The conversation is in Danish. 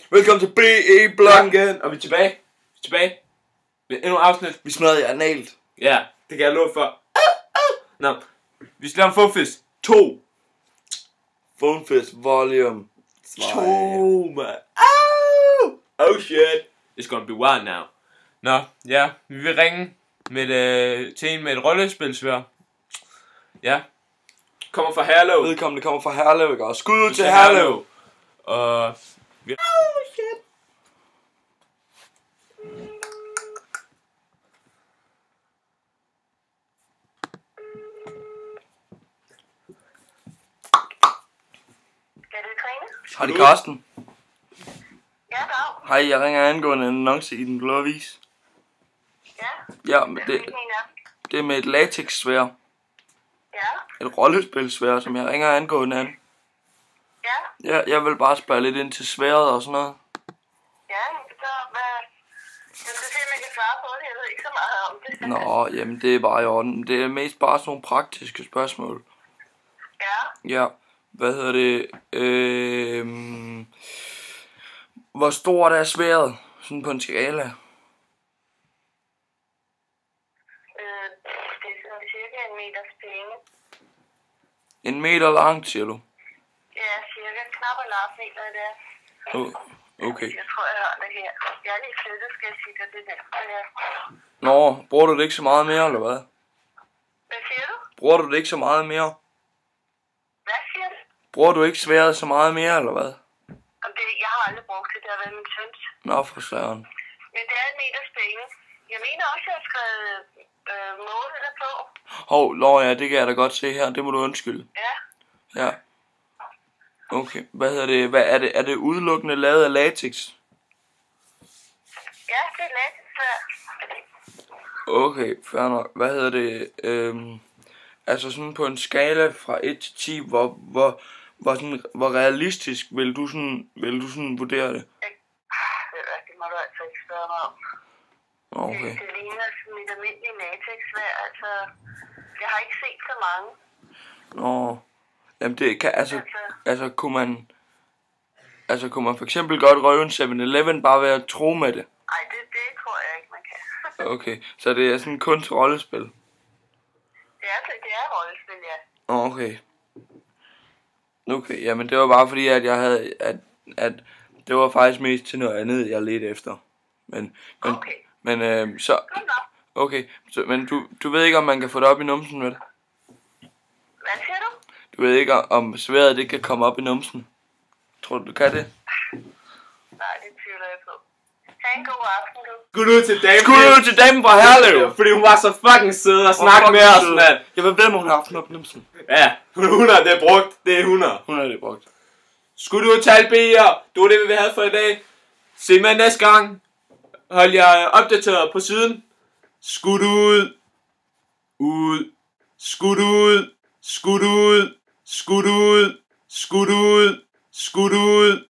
Velkommen til BE-bloggen. Og vi er tilbage. Med endnu afsnit. Vi smadrer jer analt. Ja, det kan jeg love for. Nå, vi skal lave en Phonefest 2. Phonefest volume 2, man. Oh shit. It's gonna be wild now. Nå, ja, vi vil ringe til en med et rollespilsvær. Ja. Kommer fra Herlev. Vedkommende kommer fra Herlev, ikke? Og skud ud til Herlev. Og vi... shit. Hej, det er Karsten. Ja, dag. Hej, jeg ringer angående en annonce i Den Blå Avis. Ja. Ja, men det er med et latexsværd. Ja. Et rollespilsværd, som jeg ringer angående an. Ja. Ja, jeg vil bare spørge lidt ind til sværdet og sådan noget. Ja, så jeg skal se, om jeg kan svare på det. Jeg ved ikke så meget om det. Nå, jamen det er bare i orden. Det er mest bare sådan nogle praktiske spørgsmål. Ja. Ja, hvad hedder det? Hvor stort er sværdet? Sådan på en skala. Det er sådan cirka 1 meters penge. 1 meter langt, siger du? Ja, cirka knap og larm meter er det. Okay. Jeg tror, jeg har det her. Jeg er lige flyttet, skal jeg sige dig det der. Ja. Nå, bruger du det ikke så meget mere, eller hvad? Hvad siger du? Bruger du det ikke så meget mere? Hvad siger du? Bruger du ikke sværdet så meget mere, eller hvad? Jeg har aldrig brugt det, det har været min søns. Nå, for søren. Men det er 1 meters penge. Jeg mener også, jeg har skrevet måle der på. Hov, ja, det kan jeg da godt se her. Det må du undskylde. Ja. Ja. Okay, hvad hedder det? Er det udelukkende lavet af latex? Ja, det er let. Okay, fair nok. Hvad hedder det? Altså sådan på en skala fra 1 til 10, hvor realistisk vil du sådan vurdere det? Det må du altså ikke spørge mig om. Okay. Det ligner sådan et almindeligt latexvær, altså jeg har ikke set så mange. Nå, jamen det kan kunne man for eksempel godt røve en 7-Eleven bare ved at tro med det? Nej, det tror jeg ikke, man kan. Okay, så det er sådan kun til rollespil? Det er rollespil, ja. Okay, jamen det var bare fordi, at jeg havde, at det var faktisk mest til noget andet, jeg ledte efter. Men du ved ikke, om man kan få det op i numsen, vel? Hvad siger du? Du ved ikke, om sværdet det kan komme op i numsen. Tror du kan det? Nej, det tvivler jeg på. Ha' en god aften, du. Skud ud til damen fra Herlev! Fordi hun var så fucking sød og snakke med os, mand. Jeg vil ved, om hun har haft den op i numsen. Ja, 100 det er brugt. Det er 100. 100 det er brugt. Skud ud til alle B'er. Det var det, vi havde for i dag. Se mig næste gang. Hold jer opdateret på siden. Skud ud. Ud. Skud ud. Skud ud. Skud ud. Skud ud. Skud ud.